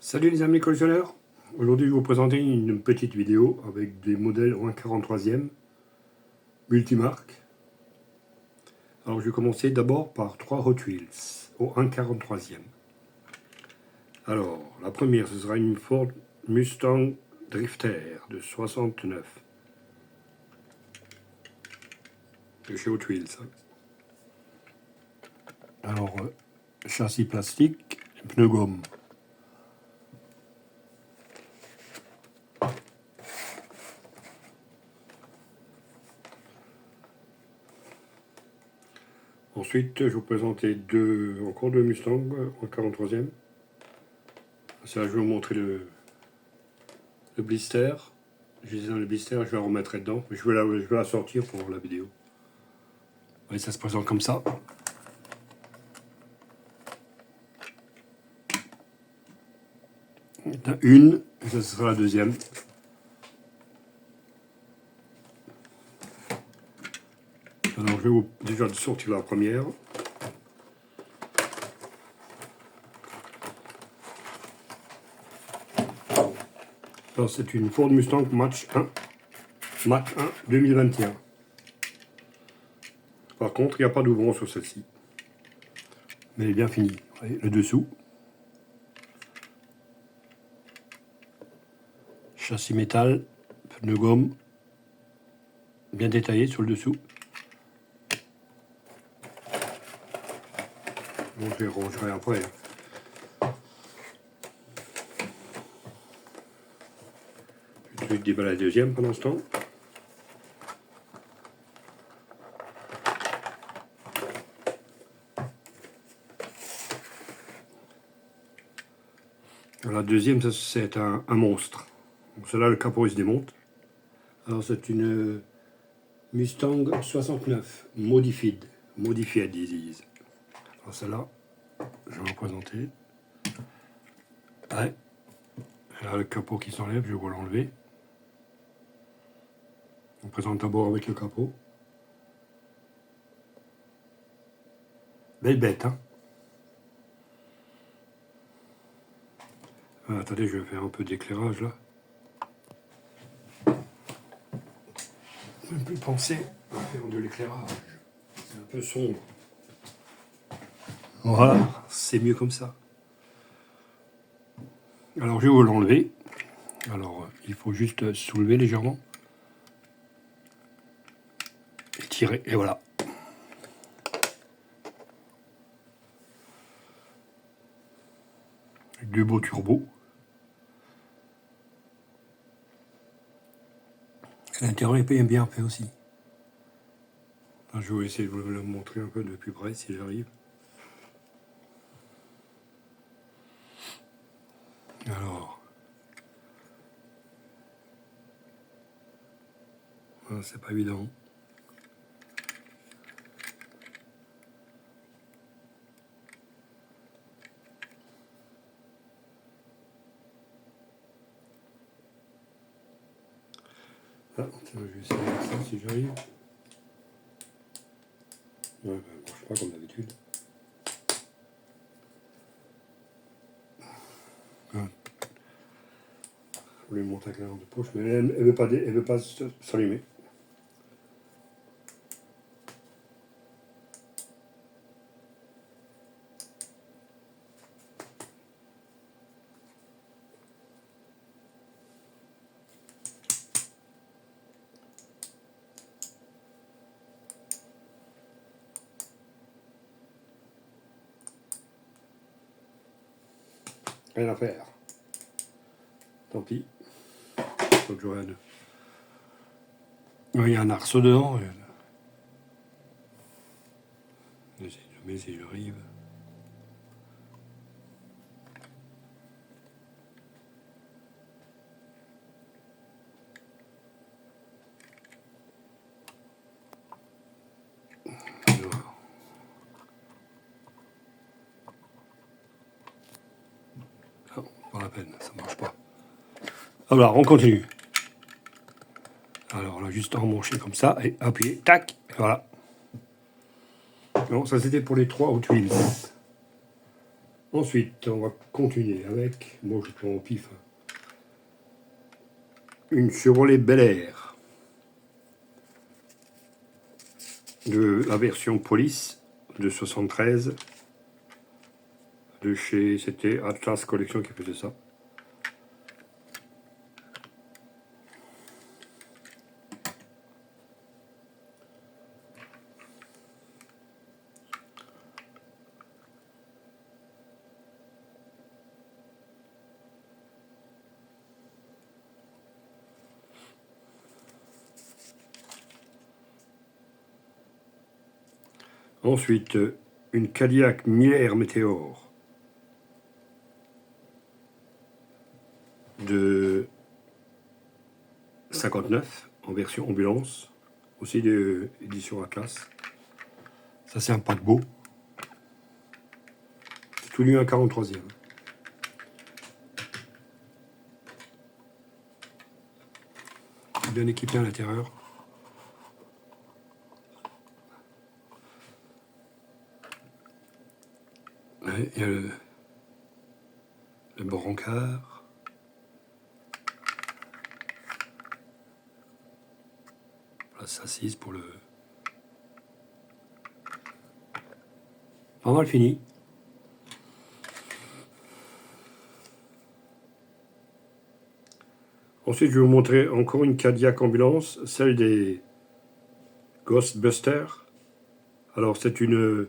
Salut les amis collectionneurs. Aujourd'hui je vais vous présenter une petite vidéo avec des modèles au 1/43e multimarques. Alors je vais commencer d'abord par 3 Hot Wheels au 1/43e. Alors la première ce sera une Ford Mustang Drifter de 69 de chez Hot Wheels. Alors châssis plastique, pneus gomme. Ensuite, je vais vous présenter encore deux Mustang en 43e. Ça, je vais vous montrer le blister. Je les ai dans le blister, je vais la remettre dedans. Je vais la sortir pour la vidéo. Et ça se présente comme ça. Une, et ça sera la deuxième. Alors, je vais déjà sortir la première. Alors, c'est une Ford Mustang Mach 1 2021. Par contre, il n'y a pas d'ouvrant sur celle-ci. Mais elle est bien finie. Voyez, le dessous. Châssis métal, pneu gomme. Bien détaillé sur le dessous. Bon, je les rangerai après. Je vais déballer la deuxième pendant ce temps. La deuxième, c'est un monstre. Donc, celle-là, le capot il se démonte. Alors, c'est une Mustang 69 Modified, ils disent. Alors, celle-là, je vais vous présenter. Ouais. Là, le capot qui s'enlève, je vais l'enlever. On présente d'abord avec le capot. Belle bête, hein. Attendez, je vais faire un peu d'éclairage là. Même plus penser à faire de l'éclairage. C'est un peu sombre. Voilà, c'est mieux comme ça. Alors je vais l'enlever. Alors il faut juste soulever légèrement. Et tirer, et voilà. Avec deux beaux turbos. L'intérieur est bien fait aussi. Je vais essayer de vous le montrer un peu de plus près si j'arrive. Alors, c'est pas évident. Ah, tiens, je vais essayer de faire ça si j'arrive. Ouais, ben, ça marche pas comme d'habitude. Ah. Je voulais montrer avec la lampe de poche, mais elle ne veut pas s'allumer. Rien à faire. Tant pis. Faut que j'aurai il y a un arceau dedans. J'essaie de mettre si j'arrive. Non, pas la peine, ça marche pas. Alors, on continue. Alors là, juste emmancher comme ça et appuyer, tac, et voilà. Bon, ça c'était pour les 3 Hot Wheels. Ensuite, on va continuer avec, moi je prends au pif, une Chevrolet Bel Air de la version Police de 73 de chez, c'était Atlas Collection qui faisait ça. Ensuite, une Cadillac Miller Meteor de 59 en version ambulance, aussi de édition Atlas. Ça c'est un paquebot. C'est tout nu un 43e. Bien équipé à l'intérieur. Ouais, il y a le brancard. Place assise pour le... Pas mal fini. Ensuite, je vais vous montrer encore une Cadillac ambulance, celle des Ghostbusters. Alors, c'est une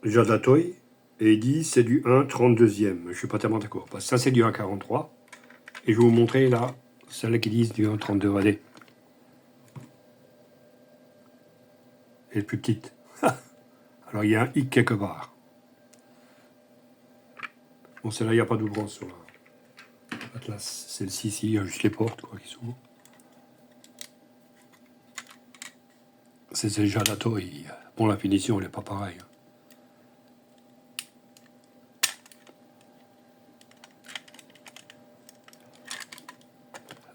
Jadatoy, et il dit c'est du 1/32e. Je suis pas tellement d'accord, parce que ça c'est du 1/43. Et je vais vous montrer là, celle qui disent du 1/32. Regardez. Elle est plus petite. Alors il y a un hic quelque part. Bon, celle-là, il n'y a pas d'ouvrance sur la Atlas. Celle-ci, il y a juste les portes quoi, qui s'ouvrent. C'est déjà la toile. Bon, la finition, elle n'est pas pareille.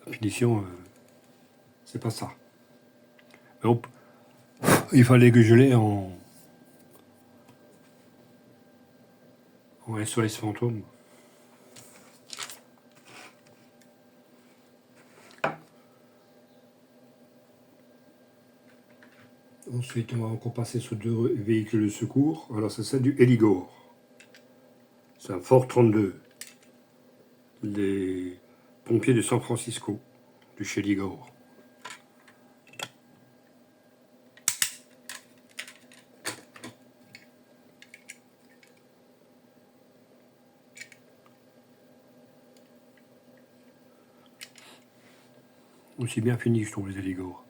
La finition, c'est pas ça. Mais hop, il fallait que je l'ai en SOS Fantôme. Ensuite, on va encore passer sur deux véhicules de secours. Alors, c'est celle du Héligore. C'est un Ford 32. Les pompiers de San Francisco, de chez Héligore. Aussi bien fini, je trouve, les Héligores.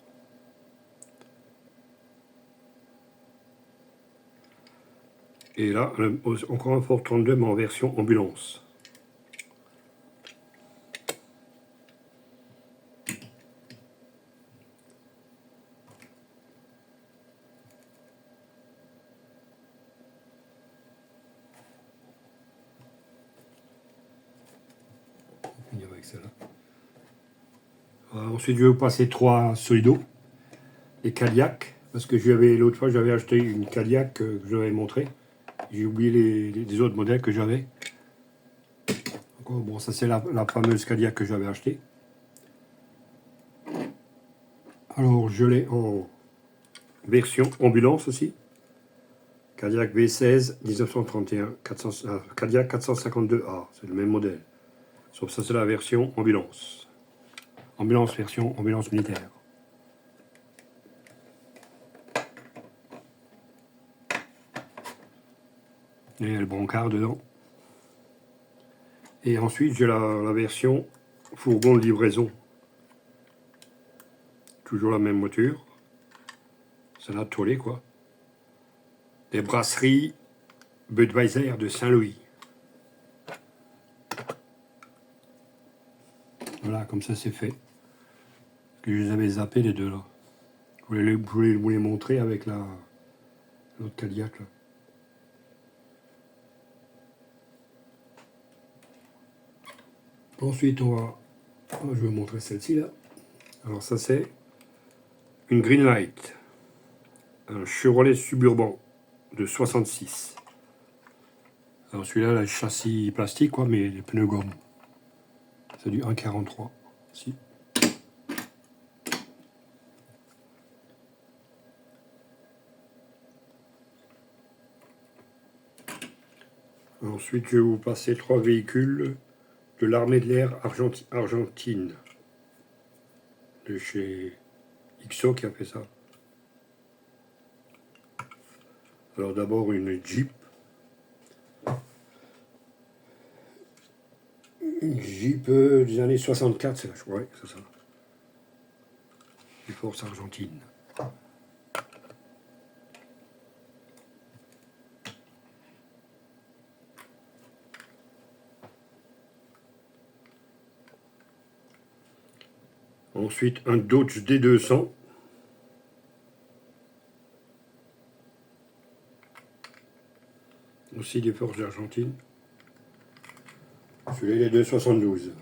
Et là, encore un Ford 32, mais en version ambulance. On finit avec celle-là. Ensuite, je vais vous passer trois Solido. Les Cadillac, parce que l'autre fois, j'avais acheté une Cadillac que je vous avais montré. J'ai oublié les autres modèles que j'avais. Bon, ça c'est la fameuse Cadillac que j'avais achetée. Alors, je l'ai en version ambulance aussi. Cadillac V16 1931, Cadillac 452A, c'est le même modèle. Sauf ça, c'est la version ambulance. Ambulance version ambulance militaire. Et il y a le brancard dedans. Et ensuite, j'ai la version fourgon de livraison. Toujours la même voiture. C'est la toilée, quoi. Des brasseries Budweiser de Saint-Louis. Voilà, comme ça c'est fait. Que je les avais zappés les deux là. Je voulais vous les montrer avec l'autre Cadillac là. Ensuite, je vais vous montrer celle-ci là. Alors ça c'est une Greenlight, un Chevrolet Suburban de 66. Alors celui-là, le châssis plastique, quoi, mais les pneus gomme. C'est du 1,43. Si. Ensuite, je vais vous passer 3 véhicules de l'armée de l'air argentine. De chez XO qui a fait ça. Alors d'abord une Jeep. Une Jeep des années 64, c'est là, je crois, c'est ça. Les forces argentines. Ensuite, un Dodge D200. Aussi des forces argentines. Celui-là, il est de 72.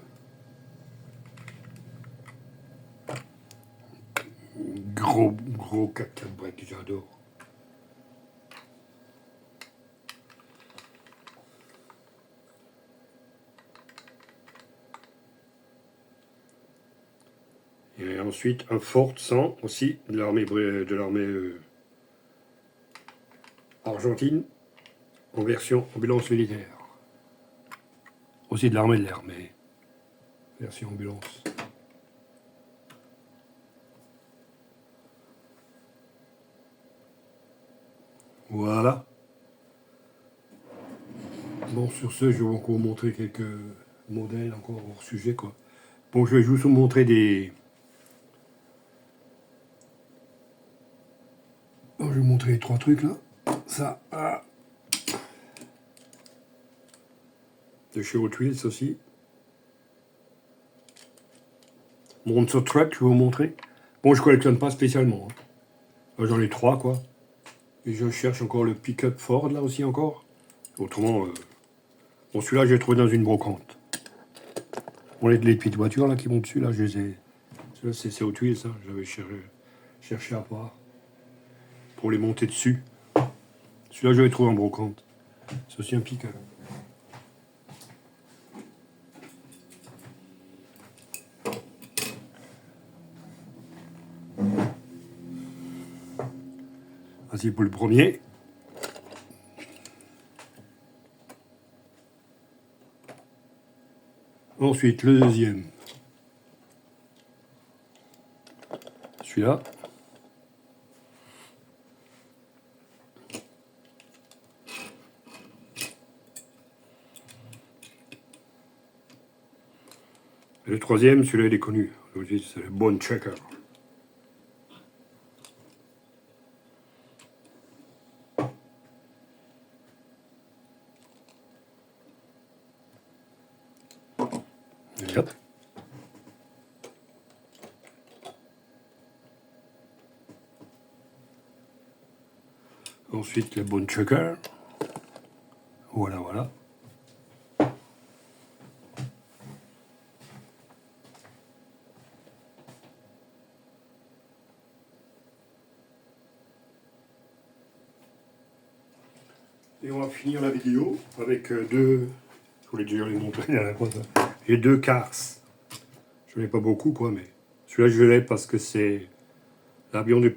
Gros 4x4 break, j'adore. Et ensuite, un Ford 100 aussi, de l'armée argentine, en version ambulance militaire. Aussi de l'armée de l'air, mais version ambulance. Voilà. Bon, sur ce, je vais encore vous montrer quelques modèles encore hors sujet, quoi. Bon, je vais juste vous montrer des... Bon, je vais vous montrer les 3 trucs, là. Ça, de chez Hot Wheels aussi. Monster Truck, je vais vous montrer. Bon, je collectionne pas spécialement. Hein. J'en ai 3, quoi. Et je cherche encore le pick-up Ford, là aussi, encore. Autrement, bon, celui-là, j'ai trouvé dans une brocante. Bon, les petites voitures, là, qui vont dessus, là, je les ai... Celui-là, c'est Hot Wheels, ça. J'avais cherché à part. Pour les monter dessus. Celui-là, je l'ai trouvé en brocante. C'est aussi un pick-up. Voici pour le premier. Ensuite, le deuxième. Celui-là. Et le troisième, celui-là, il est connu. C'est le Bone Checker. Et hop. Ensuite, le Bone Checker. Voilà, voilà. Et on va finir la vidéo avec deux... Je voulais déjà les montrer à la fois. J'ai 2 Cars. Je n'en ai pas beaucoup, quoi, mais... Celui-là, je l'ai parce que c'est l'avion de...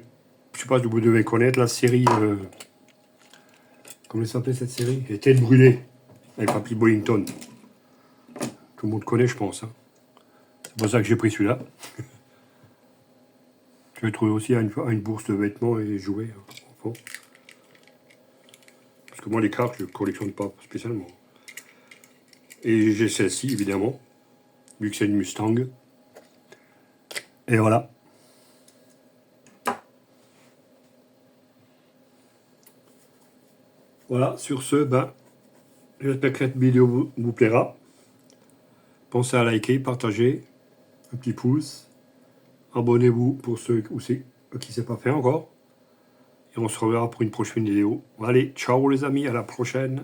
Je sais pas si vous devez connaître la série... Comment s'appelait cette série? Les Têtes brûlées, avec Papy Bollington. Tout le monde connaît, je pense. Hein. C'est pour ça que j'ai pris celui-là. Je l'ai trouvé aussi à une bourse de vêtements et jouets. Hein, parce que moi, les cartes, je ne collectionne pas spécialement. Et j'ai celle-ci, évidemment, vu que c'est une Mustang. Et voilà. Voilà, sur ce, ben, j'espère que cette vidéo vous plaira. Pensez à liker, partager, un petit pouce. Abonnez-vous pour ceux qui ne savent pas faire encore. Et on se reverra pour une prochaine vidéo. Allez, ciao les amis, à la prochaine.